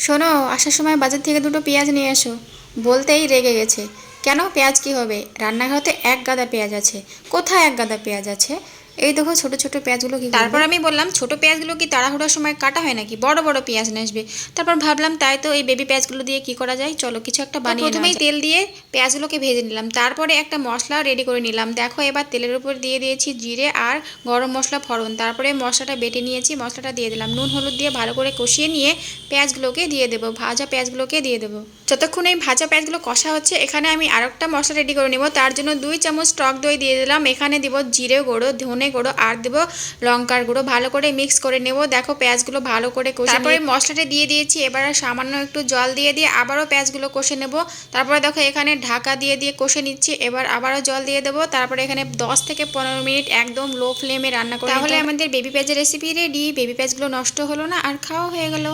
শোনো, আসার সময় বাজার থেকে দুটো পেঁয়াজ নিয়ে এসো। বলতেই রেগে গেছে। কেন, পেঁয়াজ কি হবে? রান্নাঘরে এক গাদা পেঁয়াজ আছে। কোথায় এক গাদা পেঁয়াজ আছে? এই দেখো ছোট ছোট পেঁয়াজগুলো কি। তারপর আমি বললাম, ছোট পেঁয়াজগুলো কি তাড়াহুড়োর সময় কাটা হয় নাকি? বড় বড় পেঁয়াজ নিয়ে আসবে। তারপর ভাবলাম তাই তো, এই বেবি পেঁয়াজগুলো দিয়ে কি করা যায়, চলো কিছু একটা বানিয়ে। প্রথমেই তেল দিয়ে পেঁয়াজগুলোকে ভেজে নিলাম, তারপরে একটা মশলা রেডি করে নিলাম। দেখো, এবার তেলের উপর দিয়ে দিয়েছি জিরে আর গরম মশলা ফোড়ন। তারপরে মশলাটা বেটে নিয়েছি, মশলাটা দিয়ে দিলাম। নুন হলুদ দিয়ে ভালো করে কষিয়ে নিয়ে পেঁয়াজগুলোকে দিয়ে দেবো, ভাজা পেঁয়াজগুলোকে দিয়ে দেবো। যতক্ষণ এই ভাজা পেঁয়াজগুলো কষা হচ্ছে, এখানে আমি আরেকটা মশলা রেডি করে নেব। তার জন্য 2 চামচ টক দই দিয়ে দিলাম। এখানে দিব জিরে গুঁড়ো, ধনে গুঁড়ো আর দেবো লঙ্কার গুঁড়ো। ভালো করে মিক্স করে নেব। দেখো, পেঁয়াজগুলো ভালো করে কষে, তারপরে মশলাটা দিয়ে দিয়েছি। এবার সামান্য একটু জল দিয়ে আবারও পেঁয়াজগুলো কষে নেব। তারপরে দেখো, এখানে ঢাকা দিয়ে কষে নিচ্ছি। এবার আবারও জল দিয়ে দেবো। তারপরে এখানে 10 থেকে 15 মিনিট একদম লো ফ্লেমে রান্না করে, তাহলে আমাদের বেবি পেঁয়াজের রেসিপি রেডি। বেবি পেঁয়াজগুলো নষ্ট হলো না আর খাওয়া হয়ে গেল।